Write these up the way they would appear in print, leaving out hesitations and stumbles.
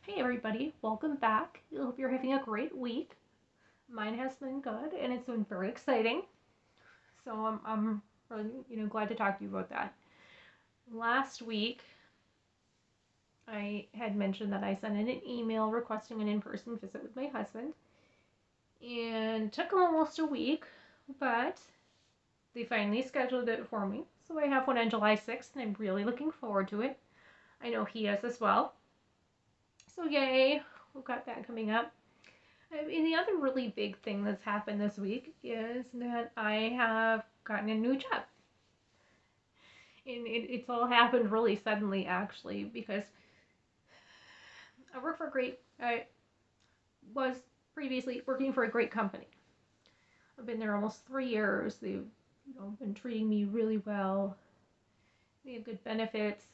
Hey everybody, welcome back. I hope you're having a great week. Mine has been good and it's been very exciting. So I'm really glad to talk to you about that. Last week I had mentioned that I sent in an email requesting an in-person visit with my husband, and it took almost a week, but they finally scheduled it for me. So I have one on July 6th and I'm really looking forward to it. I know he is as well. So yay, we've got that coming up. And the other really big thing that's happened this week is that I have gotten a new job. And it's all happened really suddenly, actually, because I was previously working for a great company. I've been there almost 3 years. They've been treating me really well. They have good benefits.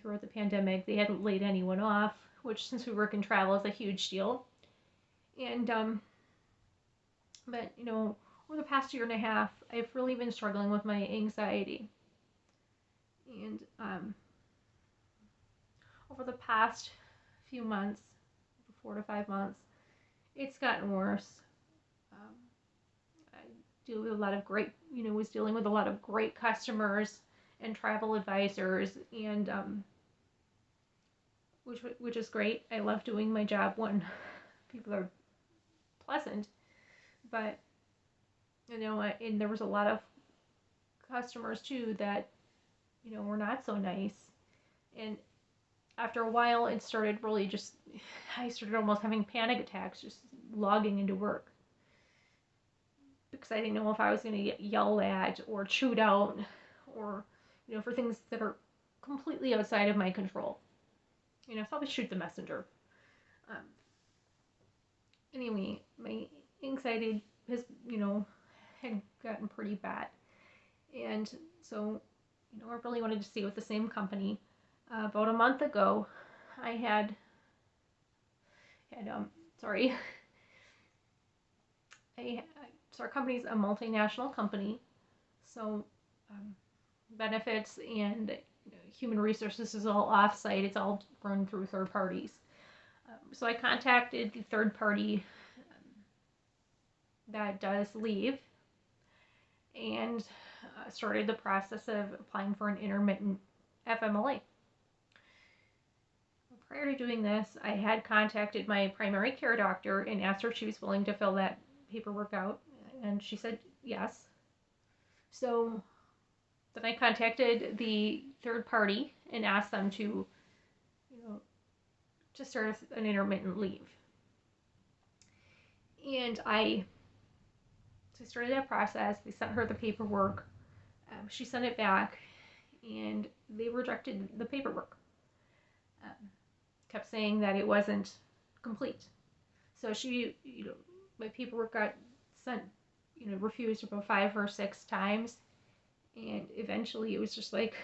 Throughout the pandemic, they hadn't laid anyone off, which, since we work in travel, is a huge deal. And but over the past year and a half, I've really been struggling with my anxiety. And over the past few months, 4 to 5 months, it's gotten worse. Um, I deal with a lot of great, was dealing with a lot of great customers and travel advisors, and which is great. I love doing my job when people are pleasant, but and there was a lot of customers too that were not so nice, and after a while it started really just I started almost having panic attacks just logging into work because I didn't know if I was going to get yelled at or chewed out, or for things that are completely outside of my control. So I always shoot the messenger. um, anyway, my anxiety has had gotten pretty bad, and so I really wanted to stay with the same company. About a month ago, I had sorry, so our company's a multinational company, so um, benefits and human resources is all offsite. It's all run through third parties. So I contacted the third party that does leave and started the process of applying for an intermittent FMLA. Prior to doing this, I had contacted my primary care doctor and asked her if she was willing to fill that paperwork out, and she said yes. So then I contacted the third party and asked them to, to start an intermittent leave. And I started that process. They sent her the paperwork. She sent it back, and they rejected the paperwork. Kept saying that it wasn't complete. So my paperwork got sent, refused about 5 or 6 times, and eventually it was just like,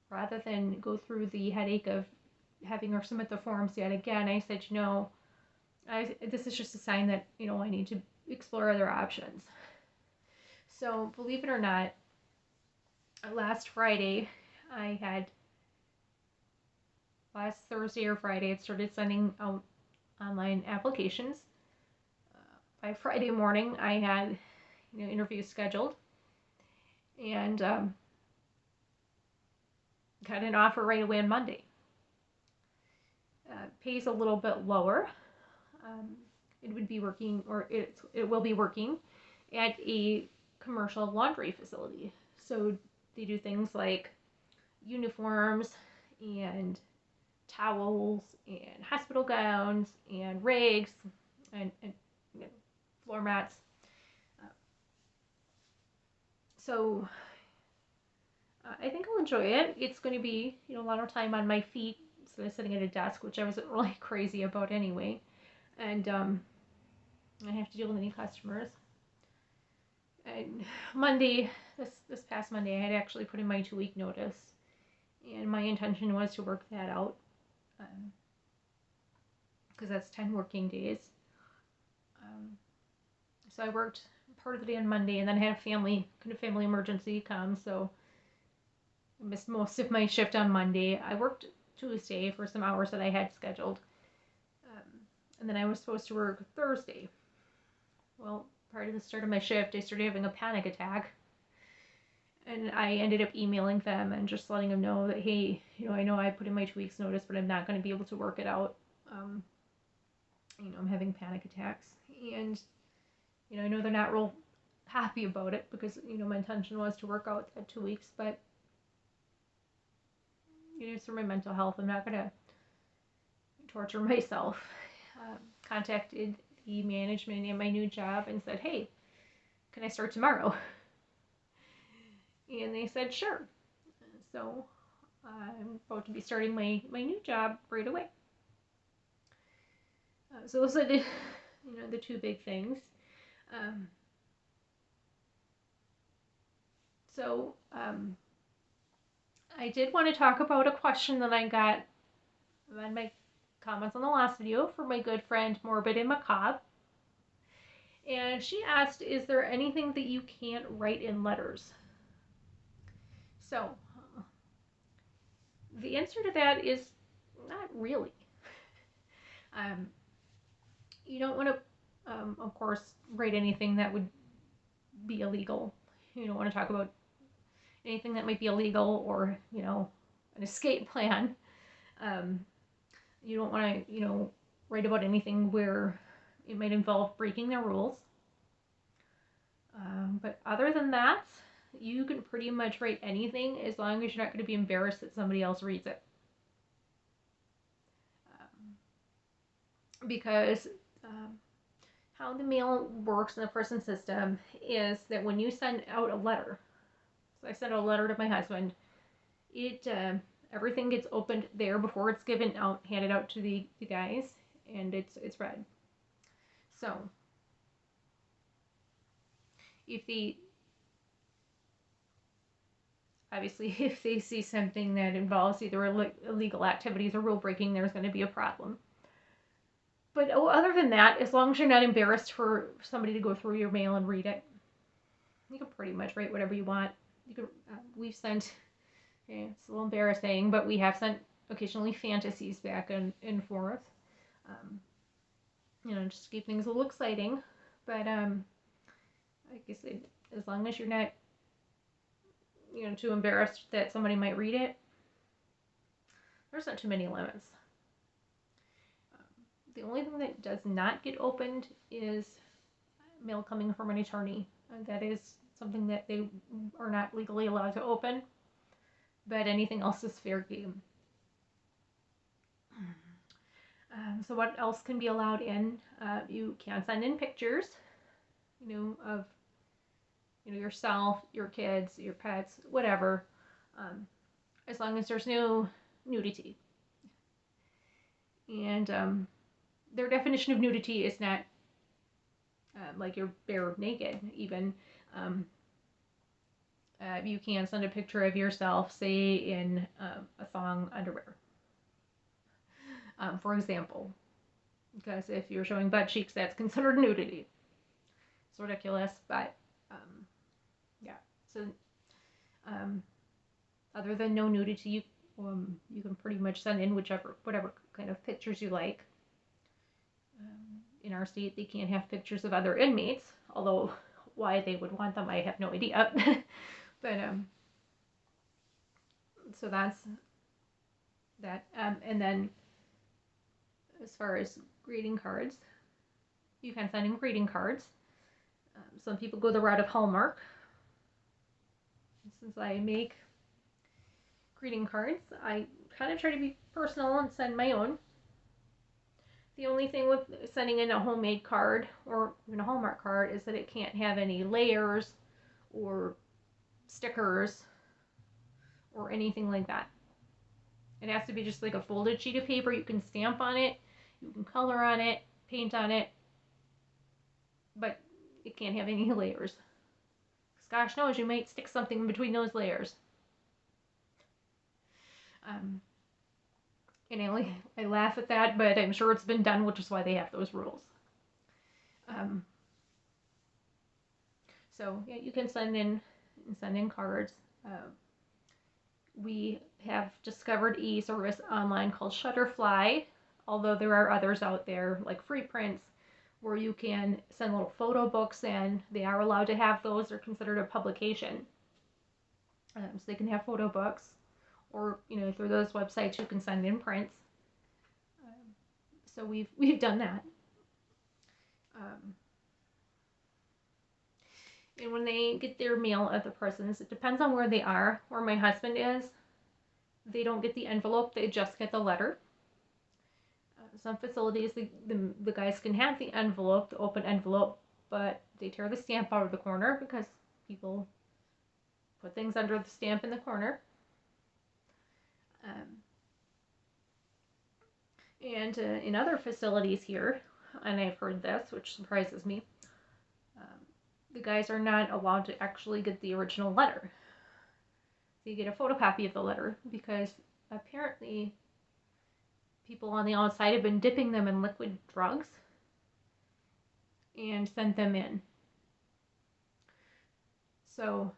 rather than go through the headache of having her submit the forms yet again, I said, this is just a sign that, I need to explore other options. So, believe it or not, last Thursday or Friday, I started sending out online applications. By Friday morning, I had, interviews scheduled, and got an offer right away on Monday. Pays a little bit lower. It would be working, or it will be working at a commercial laundry facility. So they do things like uniforms and towels and hospital gowns and rags and floor mats. So I think I'll enjoy it. It's going to be a lot of time on my feet instead of sitting at a desk, which I wasn't really crazy about anyway. And I have to deal with any customers. And this past Monday, I had actually put in my 2-week notice, and my intention was to work that out, because that's 10 working days. So I worked part of the day on Monday, and then I had a family emergency come, so I missed most of my shift on Monday. I worked Tuesday for some hours that I had scheduled. And then I was supposed to work Thursday. Well, prior to the start of my shift, I started having a panic attack. And I ended up emailing them and just letting them know that, hey, I know I put in my 2 weeks notice, but I'm not going to be able to work it out. I'm having panic attacks. And, I know they're not real happy about it because, my intention was to work out that 2 weeks, but, it's for my mental health. I'm not going to torture myself. Contacted the management in my new job and said, hey, can I start tomorrow? And they said, sure. So I'm about to be starting my new job right away. So those are the, the two big things. I did want to talk about a question that I got on my comments on the last video from my good friend Morbid and Macabre. And she asked, is there anything that you can't write in letters? So, the answer to that is not really. You don't want to, of course, write anything that would be illegal. You don't want to talk about anything that might be illegal or, an escape plan. You don't want to, write about anything where it might involve breaking their rules. But other than that, you can pretty much write anything as long as you're not going to be embarrassed that somebody else reads it. Because how the mail works in the prison system is that when you send out a letter, so I sent out a letter to my husband, it everything gets opened there before it's handed out to the guys, and it's read. So if they see something that involves either illegal activities or rule breaking, there's going to be a problem. But other than that, as long as you're not embarrassed for somebody to go through your mail and read it, you can pretty much write whatever you want. We've sent, it's a little embarrassing, but we have sent occasionally fantasies back and forth. Just to keep things a little exciting. But like I said, as long as you're not, too embarrassed that somebody might read it, there's not too many limits. The only thing that does not get opened is mail coming from an attorney. That is something that they are not legally allowed to open, but anything else is fair game. So what else can be allowed in? You can send in pictures, of, yourself, your kids, your pets, whatever, as long as there's no nudity. And their definition of nudity is not like you're bare naked, even. You can send a picture of yourself, say, in a thong underwear, for example. Because if you're showing butt cheeks, that's considered nudity. It's ridiculous, but yeah. So other than no nudity, you can pretty much send in whatever kind of pictures you like. In our state, they can't have pictures of other inmates, although why they would want them, I have no idea. But so that's that. And then as far as greeting cards, you can send in greeting cards. Some people go the route of Hallmark. Since I make greeting cards, I kind of try to be personal and send my own. The only thing with sending in a homemade card or even a Hallmark card is that it can't have any layers or stickers or anything like that. It has to be just like a folded sheet of paper. You can stamp on it, you can color on it, paint on it, but it can't have any layers. Because gosh knows, you might stick something in between those layers. And I laugh at that, but I'm sure it's been done, which is why they have those rules. So yeah, you can send in cards. We have discovered a service online called Shutterfly, although there are others out there like Freeprints where you can send little photo books in. They are allowed to have those. They're considered a publication. So they can have photo books, or through those websites you can send in prints. So we've done that. And when they get their mail at the prisons, it depends on where they are. Where my husband is, they don't get the envelope, they just get the letter. Some facilities, the guys can have the envelope, the open envelope, but they tear the stamp out of the corner because people put things under the stamp in the corner. And in other facilities here, and I've heard this, which surprises me, the guys are not allowed to actually get the original letter. They get a photocopy of the letter because apparently people on the outside have been dipping them in liquid drugs and sent them in. So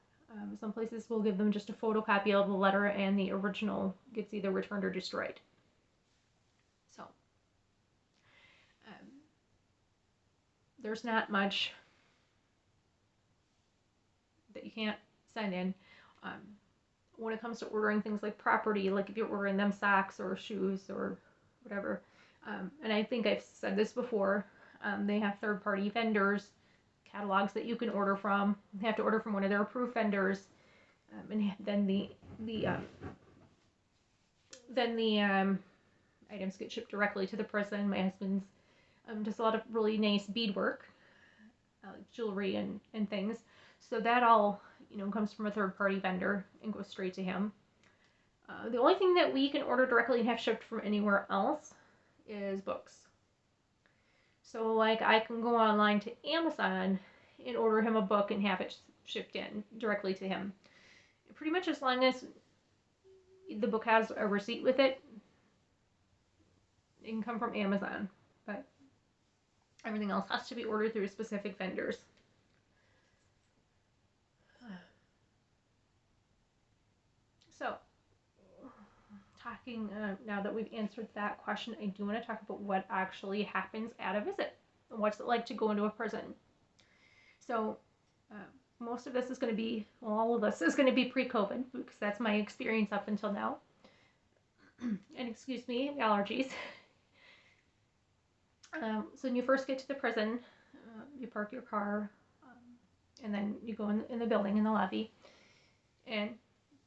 some places will give them just a photocopy of the letter and the original gets either returned or destroyed. So there's not much that you can't send in. When it comes to ordering things like property, like if you're ordering them socks or shoes or whatever, and I think I've said this before, they have third-party vendors, catalogs that you can order from. You have to order from one of their approved vendors, and then the items get shipped directly to the prison. My husband's does a lot of really nice beadwork, like jewelry and things. So that all comes from a third-party vendor and goes straight to him. The only thing that we can order directly and have shipped from anywhere else is books. So like I can go online to Amazon and order him a book and have it shipped in directly to him. Pretty much as long as the book has a receipt with it, it can come from Amazon. But everything else has to be ordered through specific vendors. So, talking now that we've answered that question, I do want to talk about what actually happens at a visit. What's it like to go into a prison? So, most of this is going to be, well, all of this is going to be pre-COVID because that's my experience up until now. And excuse me, allergies. So when you first get to the prison, you park your car, and then you go in the building, in the lobby. And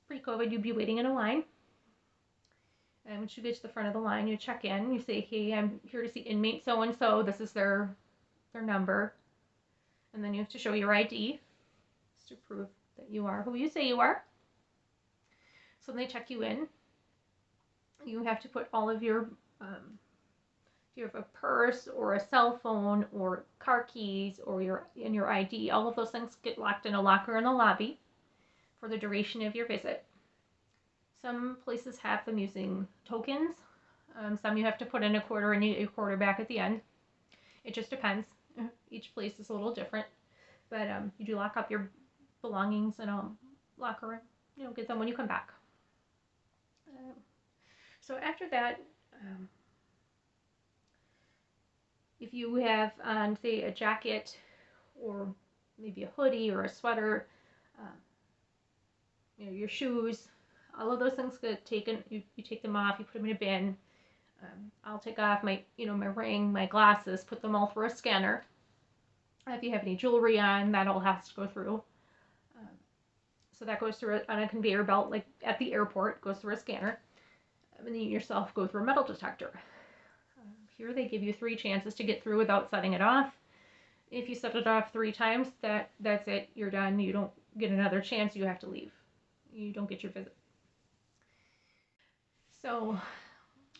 pre-COVID, you'd be waiting in a line. And once you get to the front of the line, you check in. You say, hey, I'm here to see inmate so-and-so. This is their number. And then you have to show your ID to prove that you are who you say you are. So they check you in. You have to put all of your, if you have a purse or a cell phone or car keys or your ID, all of those things get locked in a locker in the lobby for the duration of your visit. Some places have them using tokens. Some you have to put in a quarter and you get your quarter back at the end. It just depends. Each place is a little different. But you do lock up your belongings in a locker and get them when you come back. So after that, if you have on, say, a jacket or maybe a hoodie or a sweater, your shoes, all of those things get taken. You take them off, you put them in a bin. I'll take off my ring, my glasses, put them all through a scanner. If you have any jewelry on, that all has to go through. So that goes through on a conveyor belt, like at the airport, goes through a scanner. And then you yourself go through a metal detector. Here they give you 3 chances to get through without setting it off. If you set it off 3 times, that's it. You're done. You don't get another chance. You have to leave. You don't get your visit. So,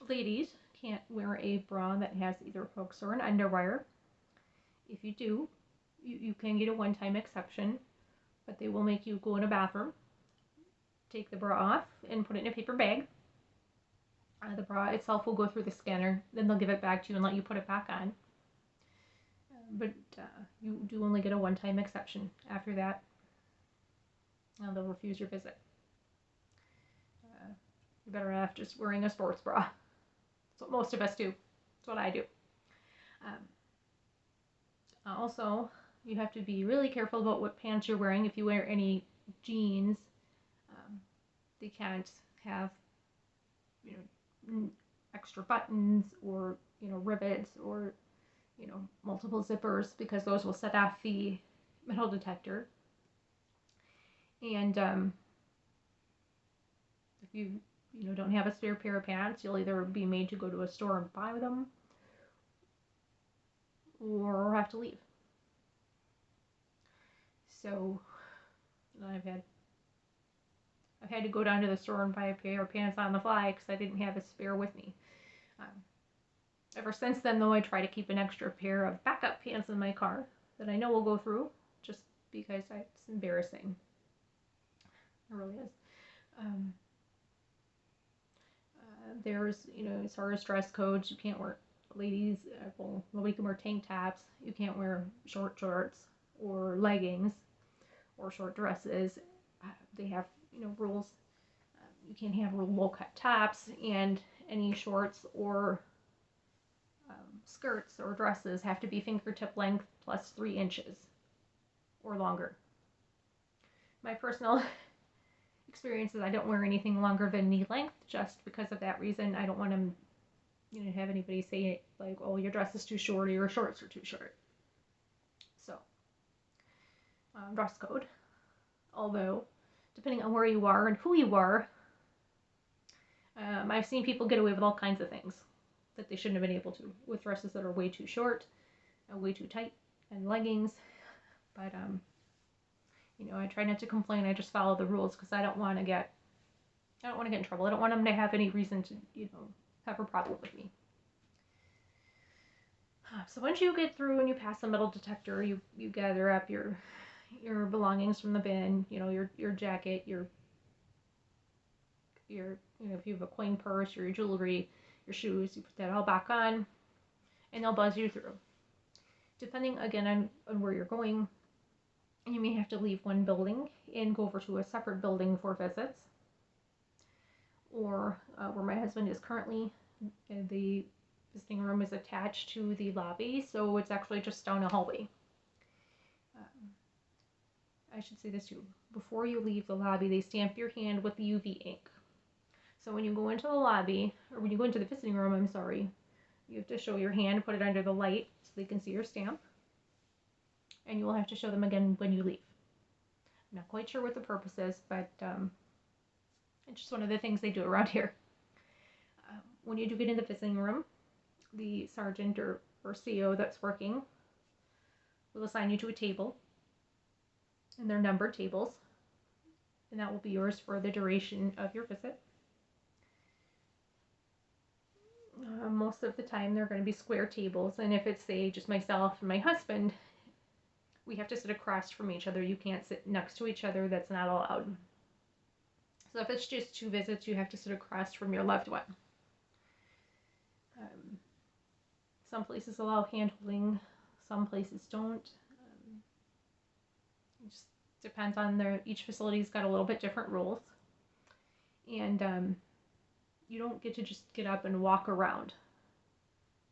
ladies can't wear a bra that has either hooks or an underwire. If you do, you can get a one-time exception, but they will make you go in a bathroom, take the bra off, and put it in a paper bag. The bra itself will go through the scanner, then they'll give it back to you and let you put it back on. But you do only get a one-time exception. After that, they'll refuse your visit. You're better off just wearing a sports bra. That's what most of us do. That's what I do. Also, you have to be really careful about what pants you're wearing. If you wear any jeans, they can't have, you know, extra buttons or, you know, rivets or, you know, multiple zippers, because those will set off the metal detector. And if you don't have a spare pair of pants, you'll either be made to go to a store and buy them or have to leave. So I've had to go down to the store and buy a pair of pants on the fly because I didn't have a spare with me. Ever since then, though, I try to keep an extra pair of backup pants in my car that I know will go through, just because it's embarrassing. It really is. There's, as far as dress codes, you can't wear, ladies, well, nobody can wear tank tops. You can't wear short shorts or leggings or short dresses. They have, rules. You can't have low-cut tops, and any shorts or skirts or dresses have to be fingertip length plus 3 inches or longer. My personal experience is I don't wear anything longer than knee length, just because of that reason. I don't want to, have anybody say like, "Oh, your dress is too short," or "your shorts are too short." So, dress code. Although, depending on where you are and who you are, I've seen people get away with all kinds of things that they shouldn't have been able to, with dresses that are way too short, way too tight, and leggings. But I try not to complain. I just follow the rules because I don't want to get in trouble. I don't want them to have any reason to, have a problem with me. So once you get through and you pass the metal detector, you gather up your belongings from the bin. Your jacket, your if you have a coin purse, your jewelry, your shoes, you put that all back on, and they'll buzz you through. Depending again on where you're going, you may have to leave one building and go over to a separate building for visits. Or where my husband is currently, the visiting room is attached to the lobby, so it's actually just down a hallway. I should say this too. Before you leave the lobby, they stamp your hand with the UV ink. So when you go into the lobby, or when you go into the visiting room, I'm sorry, you have to show your hand, put it under the light so they can see your stamp. And you will have to show them again when you leave. I'm not quite sure what the purpose is, but it's just one of the things they do around here. When you do get in the visiting room, the sergeant or CO that's working will assign you to a table. And they're numbered tables. And that will be yours for the duration of your visit. Most of the time they're going to be square tables, and if it's, say, just myself and my husband, we have to sit across from each other. You can't sit next to each other. That's not allowed. So if it's just 2 visits, you have to sit across from your loved one. Some places allow hand-holding, some places don't. It just depends on each facility's got a little bit different rules. And you don't get to just get up and walk around.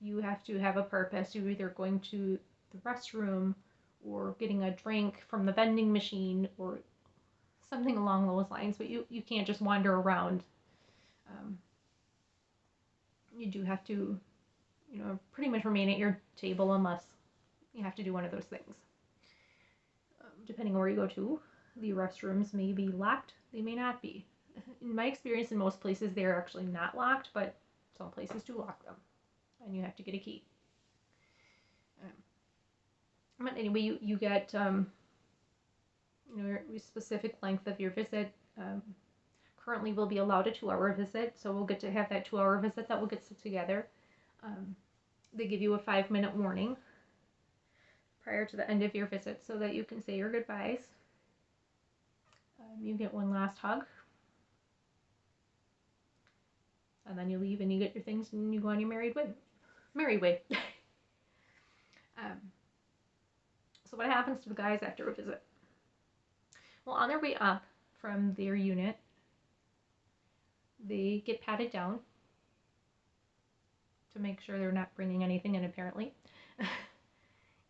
You have to have a purpose. You're either going to the restroom or getting a drink from the vending machine or something along those lines, but you can't just wander around. You do have to, pretty much remain at your table unless you have to do one of those things. Depending on where you go to, the restrooms may be locked, they may not be. In my experience, in most places, they're actually not locked, but some places do lock them, and you have to get a key. But anyway, you get, your specific length of your visit. Currently, we'll be allowed a 2-hour visit, so we'll get to have that 2-hour visit that we'll get together. They give you a 5-minute warning prior to the end of your visit so that you can say your goodbyes. You get one last hug. And then you leave and you get your things and you go on your merry way. So what happens to the guys after a visit? Well, on their way up from their unit, They get patted down to make sure they're not bringing anything in, apparently.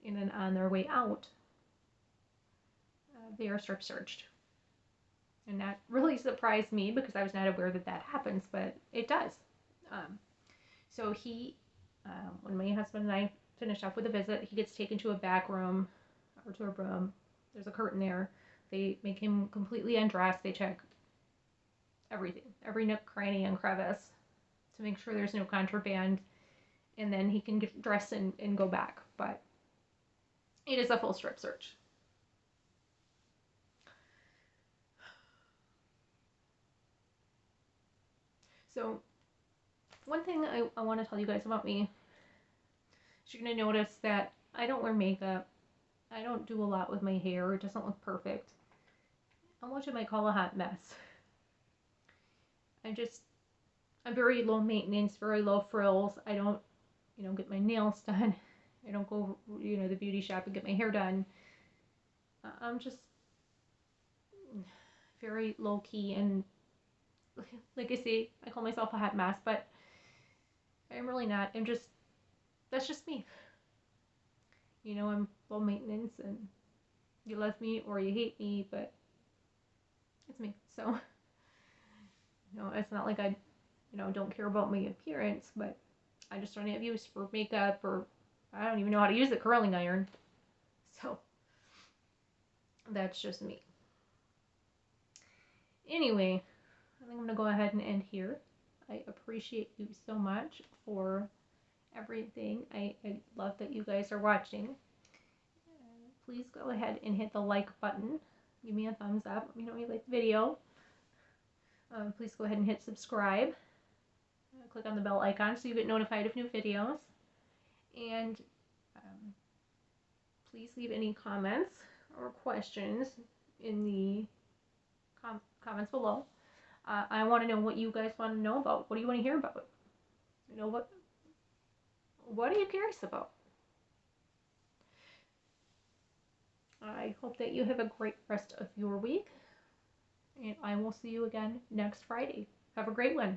And then on their way out, they are strip searched. And that really surprised me because I was not aware that that happens, but it does. So when my husband and I finish up with a visit, he gets taken to a back room or to a room. There's a curtain there. They make him completely undressed. They check everything, every nook, cranny, and crevice to make sure there's no contraband. And then he can get dressed and go back. But it is a full strip search. So one thing I want to tell you guys about me is you're going to notice that I don't wear makeup. I don't do a lot with my hair. It doesn't look perfect. I'm what you might call a hot mess. I'm very low maintenance, very low frills. I don't, get my nails done. I don't go, the beauty shop and get my hair done. I'm just very low key, and like I say, I call myself a hot mess, but I'm really not. That's just me. I'm low maintenance, and you love me or you hate me, but it's me. So, it's not like I, don't care about my appearance, but I just don't have use for makeup, or I don't even know how to use the curling iron. So, that's just me. Anyway, I think I'm going to go ahead and end here. I appreciate you so much for everything. I love that you guys are watching. Please go ahead and hit the like button. Give me a thumbs up. Let me know you like the video. Please go ahead and hit subscribe. Click on the bell icon so you get notified of new videos. And please leave any comments or questions in the comments below. I want to know what you guys want to know about. What do you want to hear about? What are you curious about? I hope that you have a great rest of your week, and I will see you again next Friday. Have a great one.